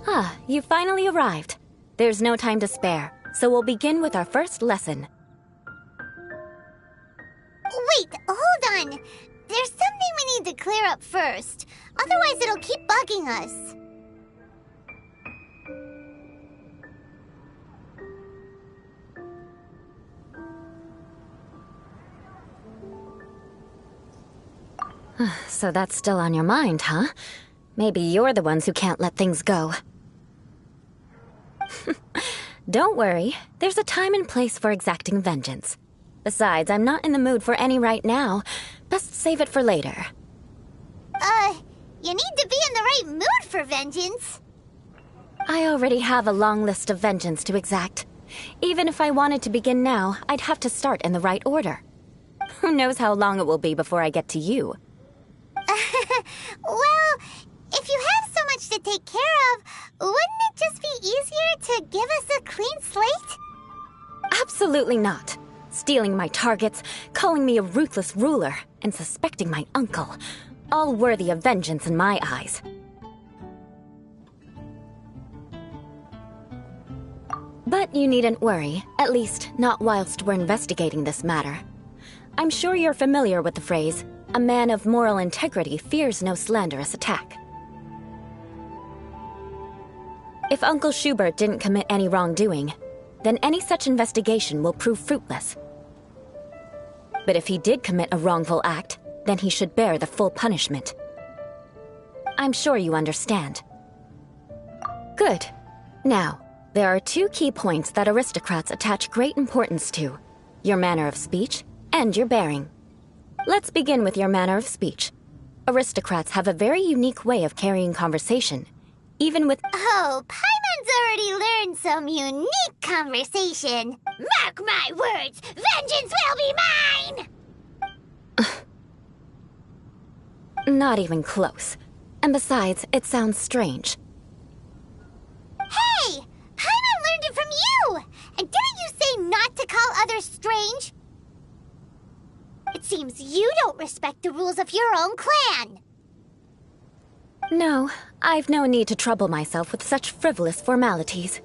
Ah, you finally arrived. There's no time to spare, so we'll begin with our first lesson. Wait, hold on. There's something we need to clear up first. Otherwise, it'll keep bugging us. So that's still on your mind, huh? Maybe you're the ones who can't let things go. Don't worry, there's a time and place for exacting vengeance. Besides, I'm not in the mood for any right now. Best save it for later. You need to be in the right mood for vengeance. I already have a long list of vengeance to exact. Even if I wanted to begin now, I'd have to start in the right order. Who knows how long it will be before I get to you? Well, if you have so much to take care of, wouldn't it just be easier to give us a clean slate? Absolutely not. Stealing my targets, calling me a ruthless ruler, and suspecting my uncle. All worthy of vengeance in my eyes. But you needn't worry, at least not whilst we're investigating this matter. I'm sure you're familiar with the phrase, "A man of moral integrity fears no slanderous attack." If Uncle Schubert didn't commit any wrongdoing, then any such investigation will prove fruitless. But if he did commit a wrongful act, then he should bear the full punishment. I'm sure you understand. Good. Now, there are two key points that aristocrats attach great importance to: your manner of speech and your bearing. Let's begin with your manner of speech. Aristocrats have a very unique way of carrying conversation, even with— Oh, Paimon's already learned some unique conversation. Mark my words, vengeance will be mine! Not even close. And besides, it sounds strange. Hey! Paimon learned it from you! And didn't you say not to call others strange? It seems you don't respect the rules of your own clan. No, I've no need to trouble myself with such frivolous formalities.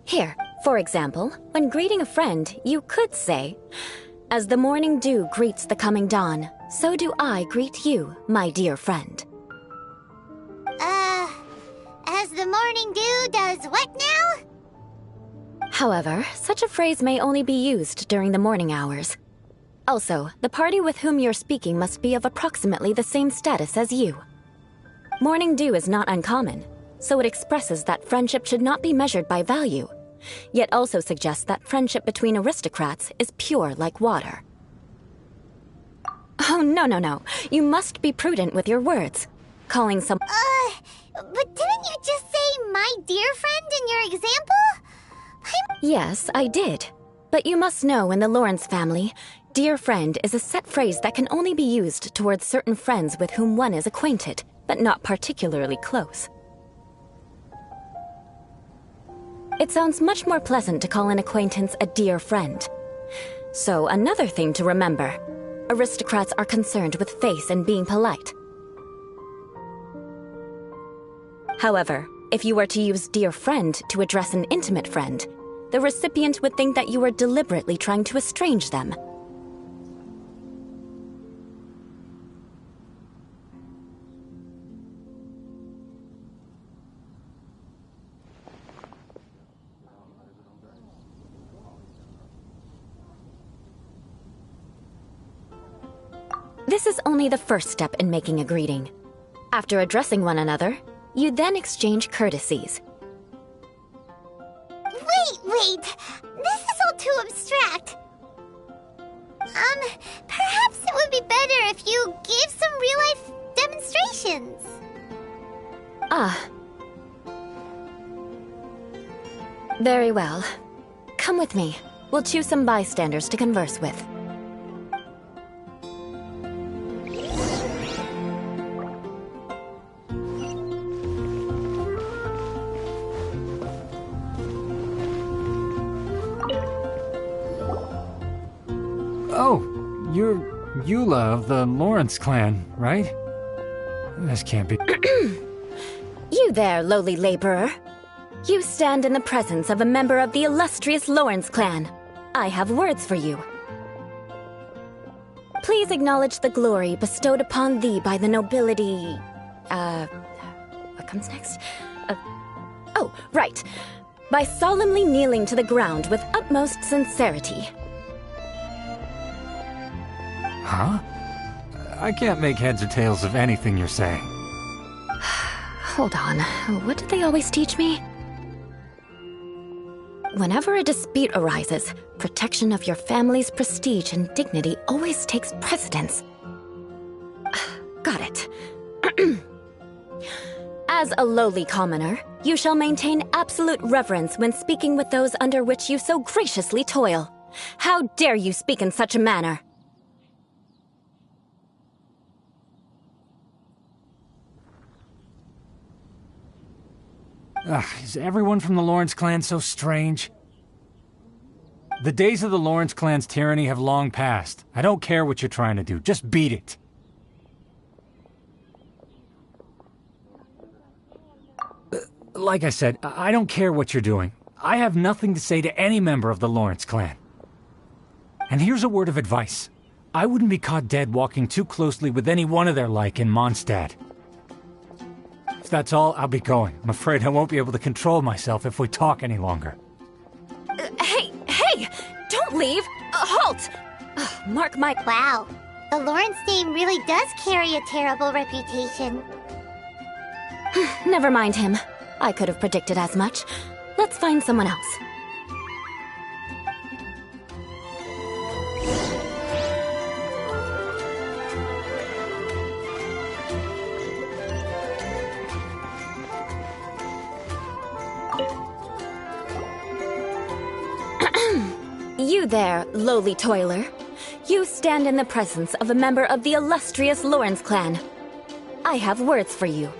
Here, for example, when greeting a friend, you could say, "As the morning dew greets the coming dawn, so do I greet you, my dear friend." As the morning dew does what now? However, such a phrase may only be used during the morning hours. Also, the party with whom you're speaking must be of approximately the same status as you. Morning dew is not uncommon, so it expresses that friendship should not be measured by value, yet also suggests that friendship between aristocrats is pure like water. Oh, no. You must be prudent with your words. Calling some— But didn't you just say "my dear friend" in your example? Yes, I did. But you must know in the Lawrence family, "dear friend" is a set phrase that can only be used towards certain friends with whom one is acquainted, but not particularly close. It sounds much more pleasant to call an acquaintance a dear friend. So another thing to remember, aristocrats are concerned with face and being polite. However, if you were to use "dear friend" to address an intimate friend, the recipient would think that you were deliberately trying to estrange them. This is only the first step in making a greeting. After addressing one another, you then exchange courtesies. Wait! This is all too abstract. Perhaps it would be better Ah. Very well. Come with me. We'll choose some bystanders to converse with. Oh, you're Eula of the Lawrence clan, right? This can't be... You there, lowly laborer. You stand in the presence of a member of the illustrious Lawrence clan. I have words for you. Please acknowledge the glory bestowed upon thee by the nobility... What comes next? Oh, right. By solemnly kneeling to the ground with utmost sincerity. Huh? I can't make heads or tails of anything you're saying. Hold on. What did they always teach me? Whenever a dispute arises, protection of your family's prestige and dignity always takes precedence. Got it. As a lowly commoner, you shall maintain absolute reverence when speaking with those under which you so graciously toil. How dare you speak in such a manner? Ugh, is everyone from the Lawrence clan so strange? The days of the Lawrence clan's tyranny have long passed. I don't care what you're trying to do, just beat it. Like I said, I don't care what you're doing. I have nothing to say to any member of the Lawrence clan. And here's a word of advice. I wouldn't be caught dead walking too closely with any one of their like in Mondstadt. If that's all, I'll be going. I'm afraid I won't be able to control myself if we talk any longer. Hey! Don't leave! Halt! Mark my... Wow, the Lawrence name really does carry a terrible reputation. Never mind him. I could have predicted as much. Let's find someone else. You there, lowly toiler. You stand in the presence of a member of the illustrious Lawrence clan. I have words for you.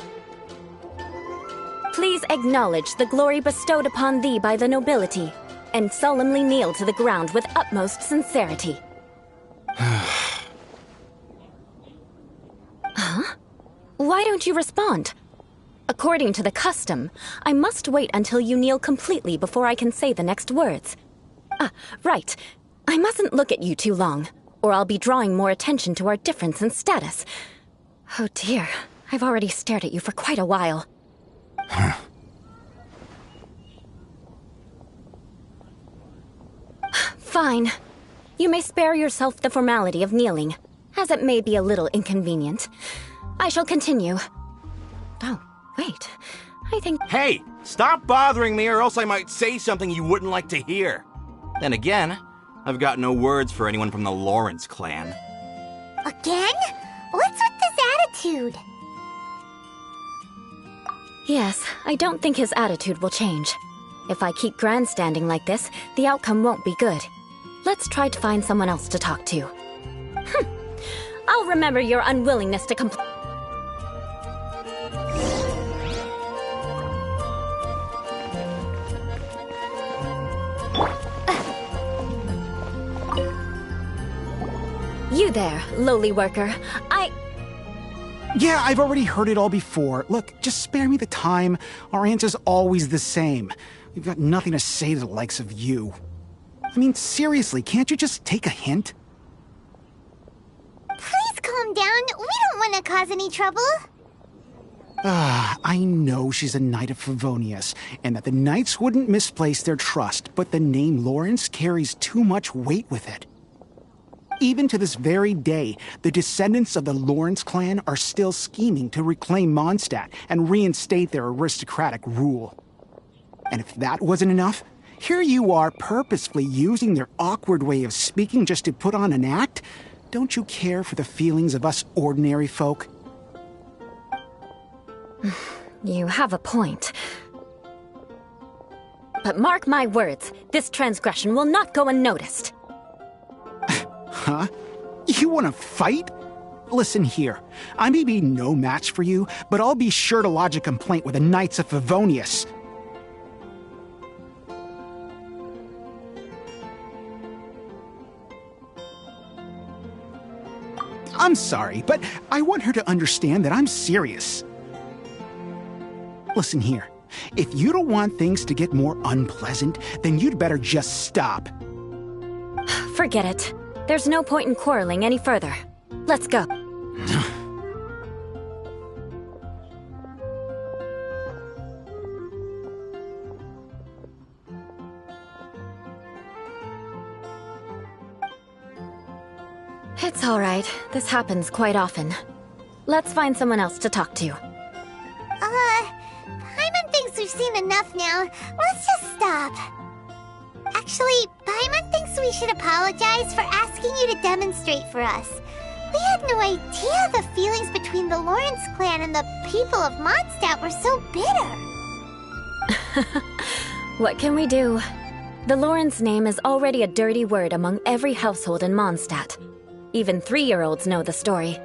Please acknowledge the glory bestowed upon thee by the nobility, and solemnly kneel to the ground with utmost sincerity. Huh? Why don't you respond? According to the custom, I must wait until you kneel completely before I can say the next words. Right. I mustn't look at you too long, or I'll be drawing more attention to our difference in status. Oh dear, I've already stared at you for quite a while. Fine. You may spare yourself the formality of kneeling, as it may be a little inconvenient. I shall continue. Oh, wait. I think... Hey! Stop bothering me or else I might say something you wouldn't like to hear. Then again, I've got no words for anyone from the Lawrence clan. Again? What's with this attitude? Yes, I don't think his attitude will change. If I keep grandstanding like this, the outcome won't be good. Let's try to find someone else to talk to. I'll remember your unwillingness to comply. You there, lowly worker. Yeah, I've already heard it all before. Look, just spare me the time. Our answer's always the same. We've got nothing to say to the likes of you. I mean, seriously, can't you just take a hint? Please calm down. We don't want to cause any trouble. I know she's a knight of Favonius, and that the knights wouldn't misplace their trust, but the name Lawrence carries too much weight with it. Even to this very day, the descendants of the Lawrence clan are still scheming to reclaim Mondstadt and reinstate their aristocratic rule. And if that wasn't enough, here you are purposefully using their awkward way of speaking just to put on an act? Don't you care for the feelings of us ordinary folk? You have a point. But mark my words, this transgression will not go unnoticed. Huh? You want to fight? Listen here, I may be no match for you, but I'll be sure to lodge a complaint with the Knights of Favonius. I'm sorry, but I want her to understand that I'm serious. Listen here, if you don't want things to get more unpleasant, then you'd better just stop. Forget it. There's no point in quarreling any further. Let's go. It's all right. This happens quite often. Let's find someone else to talk to. Paimon thinks we've seen enough now. Let's just stop. Actually, Paimon thinks we should apologize for asking you to demonstrate for us. We had no idea the feelings between the Lawrence clan and the people of Mondstadt were so bitter. What can we do? The Lawrence name is already a dirty word among every household in Mondstadt. Even 3-year-olds know the story.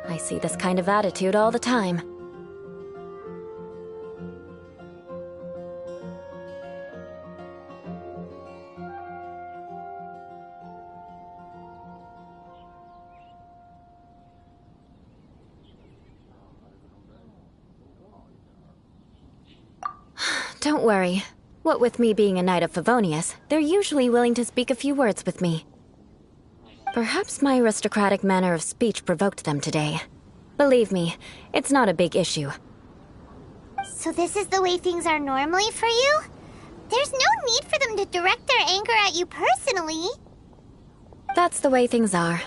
I see this kind of attitude all the time. Don't worry. What with me being a Knight of Favonius, they're usually willing to speak a few words with me. Perhaps my aristocratic manner of speech provoked them today. Believe me, it's not a big issue. So this is the way things are normally for you? There's no need for them to direct their anger at you personally. That's the way things are.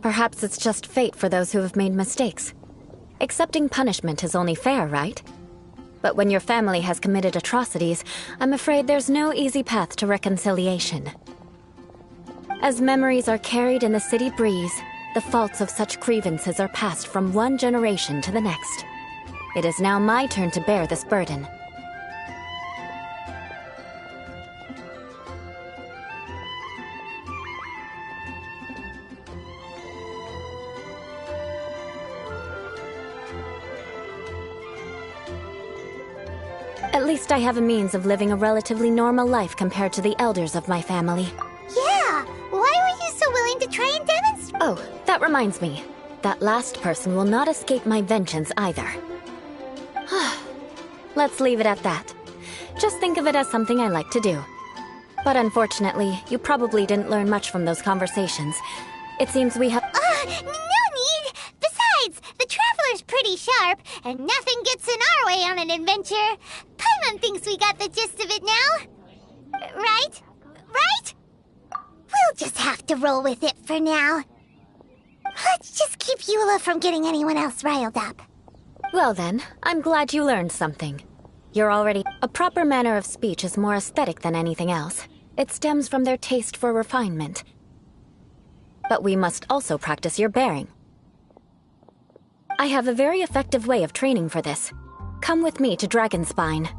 Perhaps it's just fate for those who have made mistakes. Accepting punishment is only fair, right? But when your family has committed atrocities, I'm afraid there's no easy path to reconciliation. As memories are carried in the city breeze, the faults of such grievances are passed from one generation to the next. It is now my turn to bear this burden. At least I have a means of living a relatively normal life compared to the elders of my family. Yeah, why were you so willing to try and demonstrate? Oh, that reminds me. That last person will not escape my vengeance either. Let's leave it at that. Just think of it as something I like to do. But unfortunately, you probably didn't learn much from those conversations. It seems we have— No need! Besides, the Traveler's pretty sharp, and nothing gets in our way on an adventure. Paimon thinks we got the gist of it now. Right? Right? We'll just have to roll with it for now. Let's just keep Eula from getting anyone else riled up. Well then, I'm glad you learned something. You're already— A proper manner of speech is more aesthetic than anything else. It stems from their taste for refinement. But we must also practice your bearing. I have a very effective way of training for this. Come with me to Dragonspine.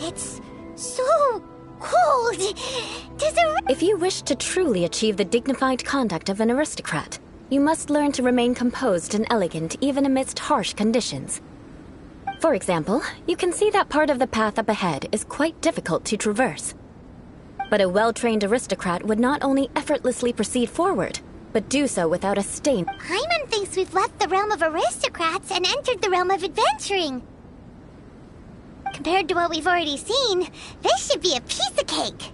It's so cold. If you wish to truly achieve the dignified conduct of an aristocrat, you must learn to remain composed and elegant even amidst harsh conditions. For example, you can see that part of the path up ahead is quite difficult to traverse. But a well-trained aristocrat would not only effortlessly proceed forward, but do so without a stain. Paimon thinks we've left the realm of aristocrats and entered the realm of adventuring. Compared to what we've already seen, this should be a piece of cake.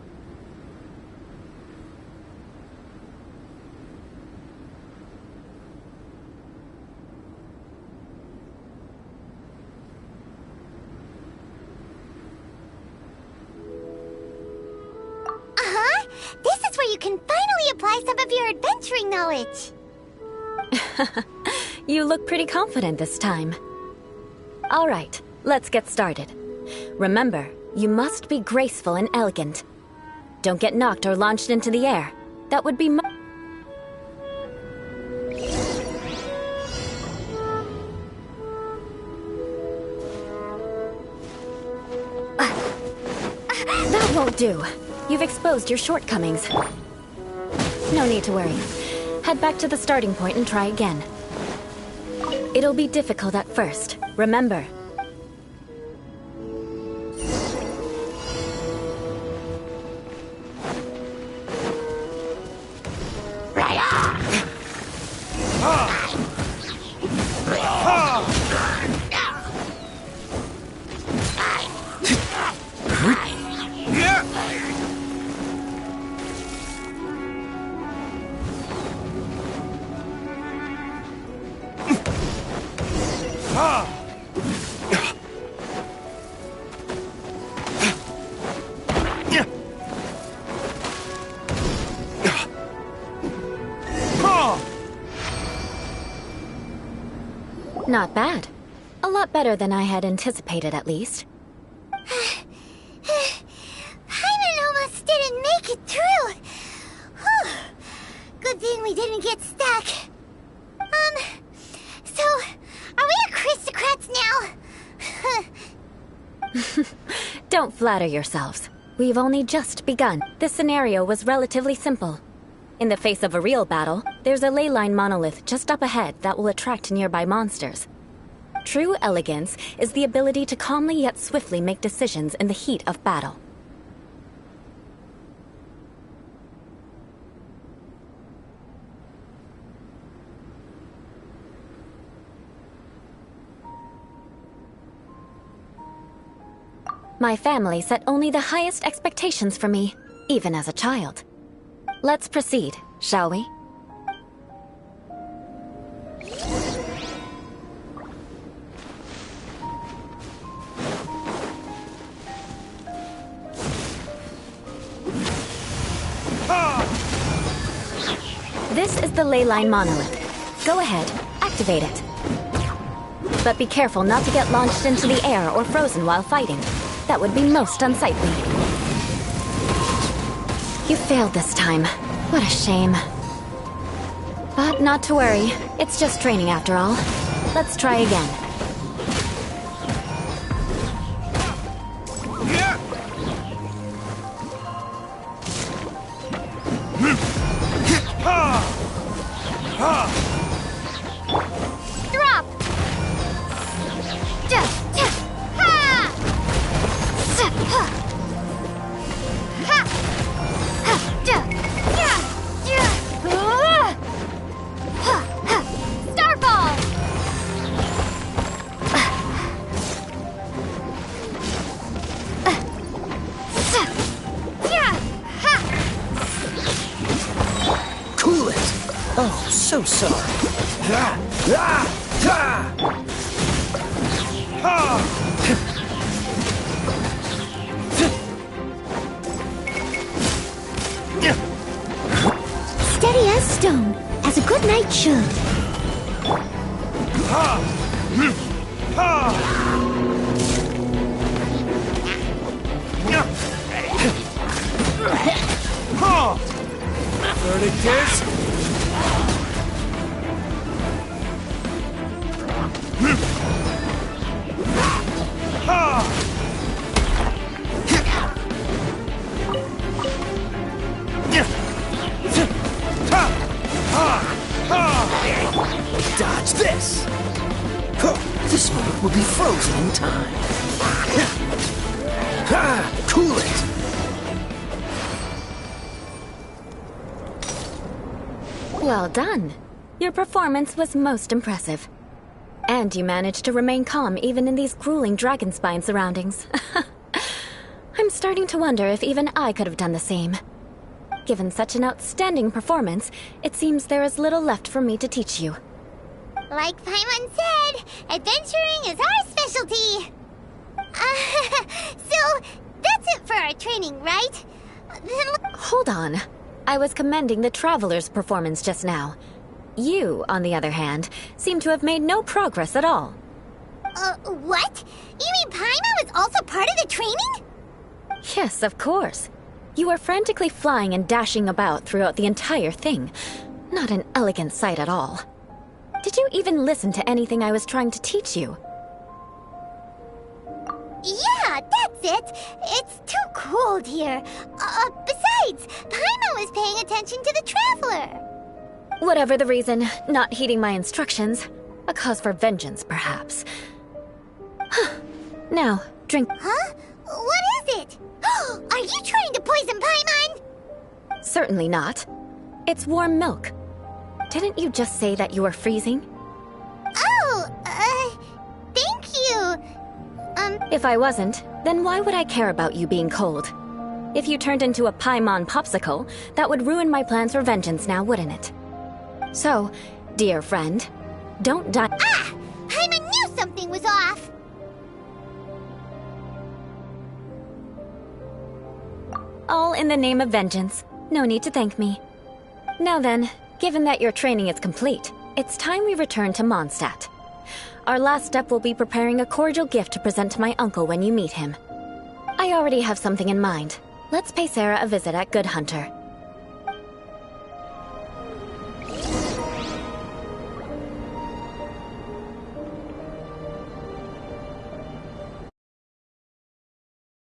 This is where you can finally apply some of your adventuring knowledge. You look pretty confident this time. All right, let's get started. Remember, you must be graceful and elegant. Don't get knocked or launched into the air. That would be That won't do. You've exposed your shortcomings. No need to worry. Head back to the starting point and try again. It'll be difficult at first. Remember. Not bad. A lot better than I had anticipated, at least. Paimon almost didn't make it through. Whew. Good thing we didn't get stuck. So, are we aristocrats now? Don't flatter yourselves. We've only just begun. This scenario was relatively simple. In the face of a real battle, there's a ley line monolith just up ahead that will attract nearby monsters. True elegance is the ability to calmly yet swiftly make decisions in the heat of battle. My family set only the highest expectations for me, even as a child. Let's proceed, shall we? This is the ley line monolith. Go ahead, activate it. But be careful not to get launched into the air or frozen while fighting. That would be most unsightly. You failed this time. What a shame. But not to worry. It's just training after all. Let's try again. Drop! Starfall! Cool it! Oh, so sorry. Steady as stone, as a good knight should. Verdict is... Dodge this! This moment will be frozen in time. Cool it! Well done. Your performance was most impressive. And you managed to remain calm even in these grueling dragon spine surroundings. I'm starting to wonder if even I could have done the same. Given such an outstanding performance, it seems there is little left for me to teach you. Like Paimon said, adventuring is our specialty. So, that's it for our training, right? Hold on. I was commending the Traveler's performance just now. You, on the other hand, seem to have made no progress at all. What? You mean Paimon was also part of the training? Yes, of course. You were frantically flying and dashing about throughout the entire thing. Not an elegant sight at all. Did you even listen to anything I was trying to teach you? Yeah, that's it. It's too cold here. Besides, Paimon was paying attention to the Traveler. Whatever the reason, not heeding my instructions. A cause for vengeance, perhaps. Now, drink. Huh? What is it? Are you trying to poison Paimon? Certainly not. It's warm milk. Didn't you just say that you were freezing? Oh, thank you. If I wasn't, then why would I care about you being cold? If you turned into a Paimon popsicle, that would ruin my plans for vengeance now, wouldn't it? So, dear friend, don't die. Ah! Paimon knew something was off. All in the name of vengeance. No need to thank me. Now then, given that your training is complete, it's time we return to Mondstadt. Our last step will be preparing a cordial gift to present to my uncle when you meet him. I already have something in mind. Let's pay Sarah a visit at Good Hunter.